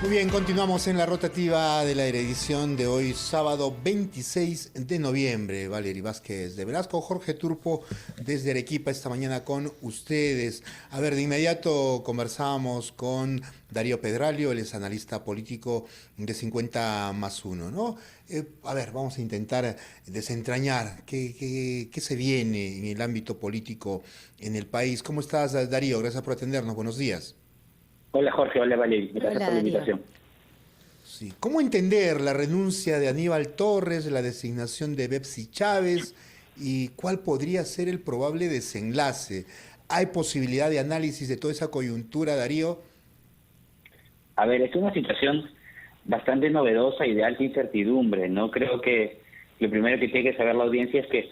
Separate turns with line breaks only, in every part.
Muy bien, continuamos en la rotativa de la edición de hoy, sábado 26 de noviembre. Valery Vázquez de Velasco, Jorge Turpo desde Arequipa esta mañana con ustedes. A ver, de inmediato conversábamos con Darío Pedralio, él es analista político de 50+1, ¿no? A ver, vamos a intentar desentrañar qué se viene en el ámbito político en el país. ¿Cómo estás, Darío? Gracias por atendernos. Buenos días.
Hola Jorge, hola Valery, gracias
Hola,
por la
Darío.
invitación.
Sí. ¿Cómo entender la renuncia de Aníbal Torres, la designación de Betsy Chávez y cuál podría ser el probable desenlace? ¿Hay posibilidad de análisis de toda esa coyuntura, Darío?
A ver, es una situación bastante novedosa y de alta incertidumbre, ¿no? Creo que lo primero que tiene que saber la audiencia es que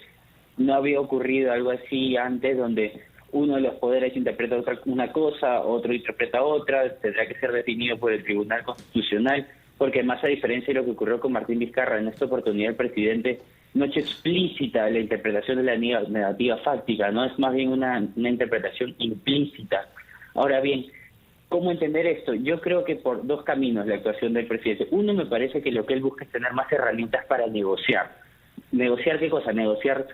no había ocurrido algo así antes, donde uno de los poderes interpreta una cosa, otro interpreta otra, tendrá que ser definido por el Tribunal Constitucional, porque además, a diferencia de lo que ocurrió con Martín Vizcarra, en esta oportunidad el presidente no ha hecho explícita la interpretación de la negativa fáctica, no es más bien una interpretación implícita. Ahora bien, ¿cómo entender esto? Yo creo que por dos caminos la actuación del presidente. Uno, me parece que lo que él busca es tener más herramientas para negociar. ¿Negociar qué cosa? Negociar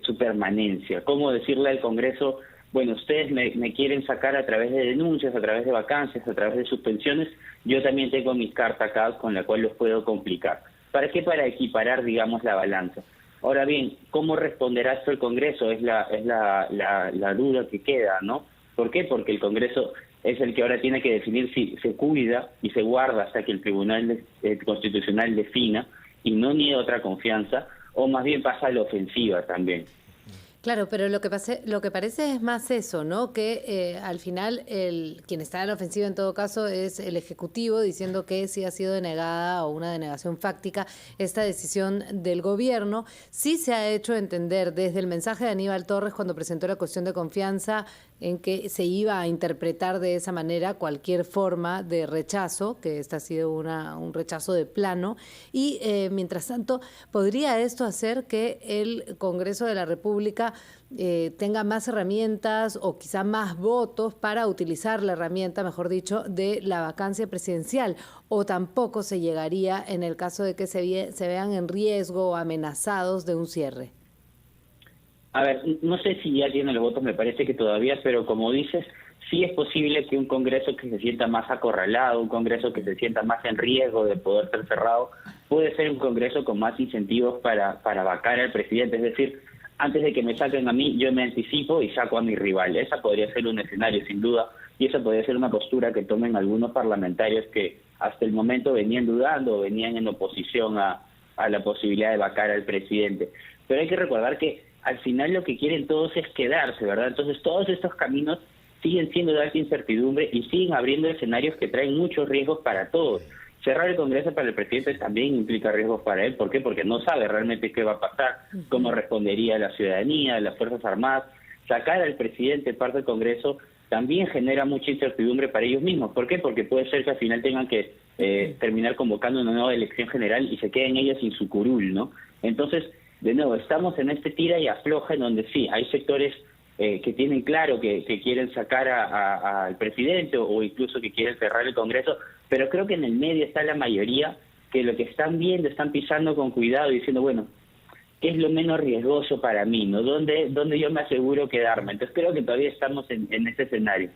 su permanencia. ¿Cómo decirle al Congreso, bueno, ustedes me quieren sacar a través de denuncias, a través de vacancias, a través de suspensiones? Yo también tengo mi carta acá con la cual los puedo complicar. ¿Para qué? Para equiparar, digamos, la balanza. Ahora bien, ¿cómo responderá esto el Congreso? Es la duda que queda, ¿no? ¿Por qué? Porque el Congreso es el que ahora tiene que definir si se cuida y se guarda hasta que el Tribunal Constitucional defina y no niega otra confianza, o más bien pasa a la ofensiva también.
Claro, pero lo que parece es más eso, ¿no? Que al final quien está en la ofensiva en todo caso es el Ejecutivo, diciendo que sí ha sido denegada o una denegación fáctica esta decisión del gobierno. Sí se ha hecho entender desde el mensaje de Aníbal Torres cuando presentó la cuestión de confianza en que se iba a interpretar de esa manera cualquier forma de rechazo, que esta ha sido un rechazo de plano, y mientras tanto, ¿podría esto hacer que el Congreso de la República tenga más herramientas o quizá más votos para utilizar la herramienta, mejor dicho, de la vacancia presidencial? ¿O tampoco se llegaría en el caso de que se vean en riesgo o amenazados de un cierre?
A ver, no sé si ya tiene los votos, me parece que todavía, pero como dices, sí es posible que un Congreso que se sienta más acorralado, un Congreso que se sienta más en riesgo de poder ser cerrado, puede ser un Congreso con más incentivos para vacar al presidente. Es decir, antes de que me saquen a mí, yo me anticipo y saco a mi rival. Esa podría ser un escenario, sin duda, y esa podría ser una postura que tomen algunos parlamentarios que hasta el momento venían dudando o venían en oposición a la posibilidad de vacar al presidente. Pero hay que recordar que al final lo que quieren todos es quedarse, ¿verdad? Entonces todos estos caminos siguen siendo de alta incertidumbre y siguen abriendo escenarios que traen muchos riesgos para todos. Cerrar el Congreso para el presidente también implica riesgos para él. ¿Por qué? Porque no sabe realmente qué va a pasar, cómo respondería la ciudadanía, las Fuerzas Armadas. Sacar al presidente parte del Congreso también genera mucha incertidumbre para ellos mismos. ¿Por qué? Porque puede ser que al final tengan que terminar convocando una nueva elección general y se queden ellos sin su curul, ¿no? Entonces, de nuevo, estamos en este tira y afloja en donde sí, hay sectores que tienen claro que quieren sacar al presidente o incluso que quieren cerrar el Congreso, pero creo que en el medio está la mayoría que lo que están viendo, están pisando con cuidado y diciendo, bueno, ¿qué es lo menos riesgoso para mí? ¿No? ¿Dónde yo me aseguro quedarme? Entonces creo que todavía estamos en ese escenario.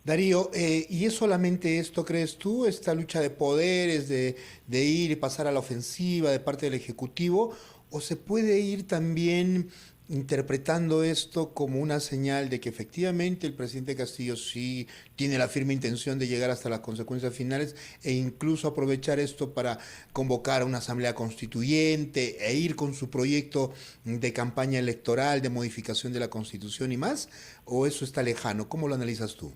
Darío, ¿y es solamente esto, crees tú, esta lucha de poderes, de ir y pasar a la ofensiva de parte del Ejecutivo, o se puede ir también interpretando esto como una señal de que efectivamente el presidente Castillo sí tiene la firme intención de llegar hasta las consecuencias finales e incluso aprovechar esto para convocar a una asamblea constituyente e ir con su proyecto de campaña electoral, de modificación de la Constitución y más? ¿O eso está lejano? ¿Cómo lo analizas tú?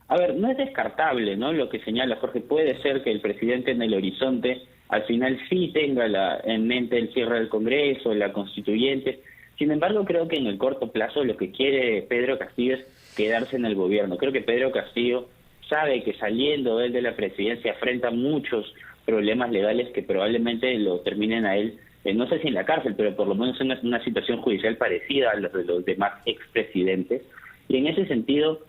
A ver, no es descartable, ¿no? Lo que señala Jorge, puede ser que el presidente en el horizonte al final sí tenga en mente el cierre del Congreso, la constituyente. Sin embargo, creo que en el corto plazo lo que quiere Pedro Castillo es quedarse en el gobierno. Creo que Pedro Castillo sabe que saliendo él de la presidencia enfrenta muchos problemas legales que probablemente lo terminen a él, no sé si en la cárcel, pero por lo menos en una situación judicial parecida a la de los demás expresidentes. Y en ese sentido,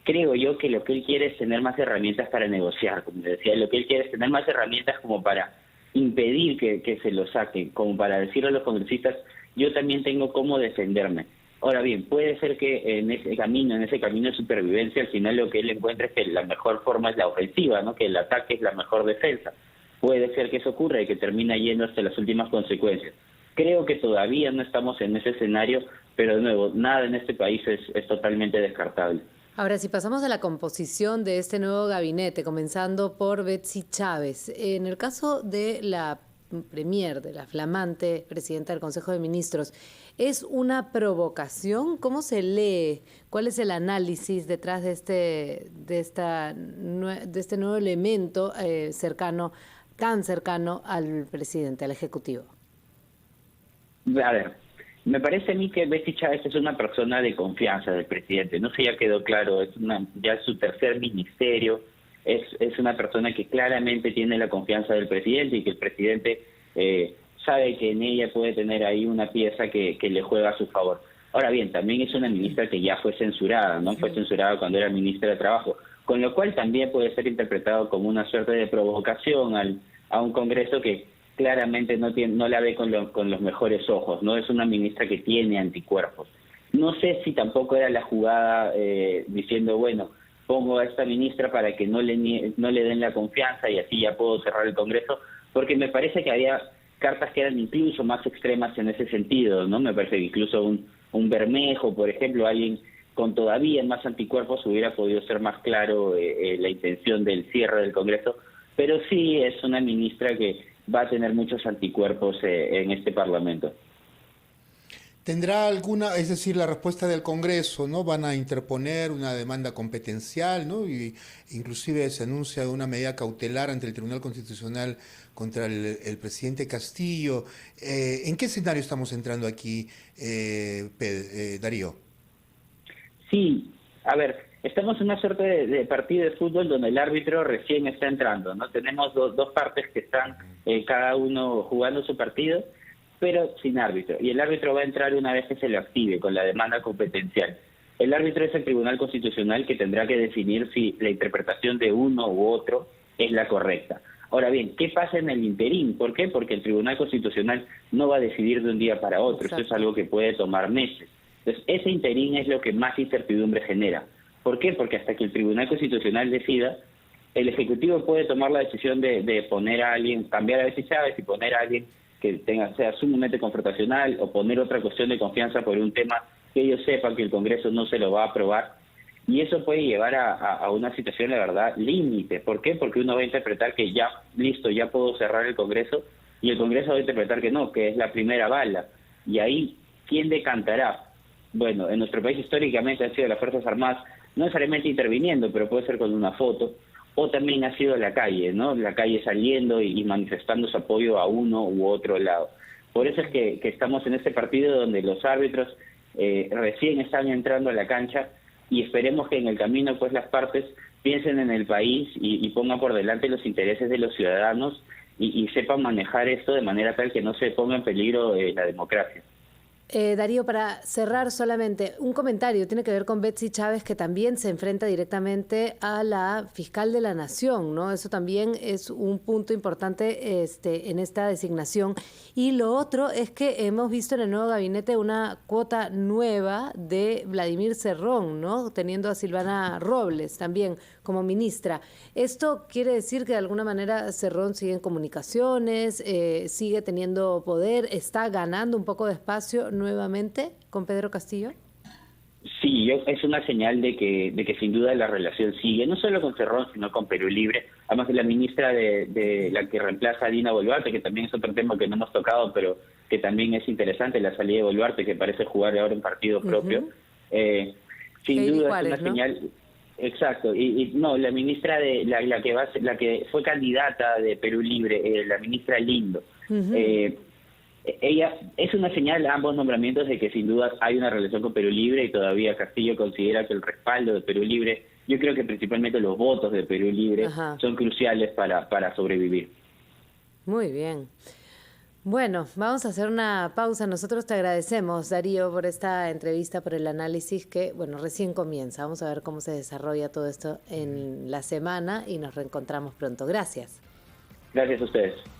creo yo que lo que él quiere es tener más herramientas para negociar, como decía, lo que él quiere es tener más herramientas como para impedir que se lo saquen, como para decirle a los congresistas, yo también tengo cómo defenderme. Ahora bien, puede ser que en ese camino de supervivencia, al final lo que él encuentra es que la mejor forma es la ofensiva, ¿no? Que el ataque es la mejor defensa. Puede ser que eso ocurra y que termina yendo hasta las últimas consecuencias. Creo que todavía no estamos en ese escenario, pero de nuevo, nada en este país es totalmente descartable.
Ahora, si pasamos a la composición de este nuevo gabinete, comenzando por Betsy Chávez, en el caso de la premier, de la flamante presidenta del Consejo de Ministros, ¿es una provocación? ¿Cómo se lee? ¿Cuál es el análisis detrás de este nuevo elemento tan cercano al presidente, al Ejecutivo?
A ver, me parece a mí que Betsy Chávez es una persona de confianza del presidente. No sé, ya quedó claro, ya es su tercer ministerio, es una persona que claramente tiene la confianza del presidente y que el presidente sabe que en ella puede tener ahí una pieza que le juega a su favor. Ahora bien, también es una ministra que ya fue censurada, ¿no? Fue censurada cuando era ministra de Trabajo, con lo cual también puede ser interpretado como una suerte de provocación a un Congreso que claramente no la ve con los mejores ojos, no es una ministra que tiene anticuerpos. No sé si tampoco era la jugada diciendo, bueno, pongo a esta ministra para que no le den la confianza y así ya puedo cerrar el Congreso, porque me parece que había cartas que eran incluso más extremas en ese sentido, ¿no? Me parece que incluso un Bermejo, por ejemplo, alguien con todavía más anticuerpos hubiera podido ser más claro la intención del cierre del Congreso, pero sí es una ministra que va a tener muchos anticuerpos en este Parlamento.
¿Tendrá alguna, es decir, la respuesta del Congreso, ¿no? Van a interponer una demanda competencial, ¿no? Y inclusive se anuncia una medida cautelar ante el Tribunal Constitucional contra el presidente Castillo. ¿En qué escenario estamos entrando aquí, Darío?
Sí, a ver, estamos en una suerte de partido de fútbol donde el árbitro recién está entrando, ¿no? Tenemos dos partes que están cada uno jugando su partido, pero sin árbitro. Y el árbitro va a entrar una vez que se le active con la demanda competencial. El árbitro es el Tribunal Constitucional que tendrá que definir si la interpretación de uno u otro es la correcta. Ahora bien, ¿qué pasa en el interín? ¿Por qué? Porque el Tribunal Constitucional no va a decidir de un día para otro. Exacto. Esto es algo que puede tomar meses. Entonces, ese interín es lo que más incertidumbre genera. ¿Por qué? Porque hasta que el Tribunal Constitucional decida, el Ejecutivo puede tomar la decisión de poner a alguien, cambiar a Betsy Chávez y poner a alguien que sea sumamente confrontacional o poner otra cuestión de confianza por un tema que ellos sepan que el Congreso no se lo va a aprobar. Y eso puede llevar a una situación, la verdad, límite. ¿Por qué? Porque uno va a interpretar que ya, listo, ya puedo cerrar el Congreso, y el Congreso va a interpretar que no, que es la primera bala. Y ahí, ¿quién decantará? Bueno, en nuestro país históricamente han sido las Fuerzas Armadas, no necesariamente interviniendo, pero puede ser con una foto, o también ha sido la calle, ¿no? La calle saliendo y manifestando su apoyo a uno u otro lado. Por eso es que estamos en este partido donde los árbitros recién están entrando a la cancha, y esperemos que en el camino pues las partes piensen en el país y pongan por delante los intereses de los ciudadanos y sepan manejar esto de manera tal que no se ponga en peligro la democracia.
Darío, para cerrar solamente, un comentario tiene que ver con Betsy Chávez, que también se enfrenta directamente a la fiscal de la Nación, ¿no? Eso también es un punto importante en esta designación. Y lo otro es que hemos visto en el nuevo gabinete una cuota nueva de Vladimir Cerrón, ¿no? Teniendo a Silvana Robles también como ministra. ¿Esto quiere decir que de alguna manera Cerrón sigue en comunicaciones, sigue teniendo poder, está ganando un poco de espacio nuevamente con Pedro Castillo?
Sí, es una señal de que sin duda la relación sigue, no solo con Cerrón, sino con Perú Libre. Además, la ministra de la que reemplaza a Dina Boluarte, que también es otro tema que no hemos tocado, pero que también es interesante, la salida de Boluarte, que parece jugar ahora en partido propio. Sin duda Juárez, es una señal. Exacto, y no, la ministra de la que fue candidata de Perú Libre, la ministra Lindo. Ella es una señal a ambos nombramientos de que sin duda hay una relación con Perú Libre, y todavía Castillo considera que el respaldo de Perú Libre, yo creo que principalmente los votos de Perú Libre son cruciales para sobrevivir.
Muy bien. Bueno, vamos a hacer una pausa. Nosotros te agradecemos, Darío, por esta entrevista, por el análisis que, bueno, recién comienza. Vamos a ver cómo se desarrolla todo esto en la semana y nos reencontramos pronto. Gracias.
Gracias a ustedes.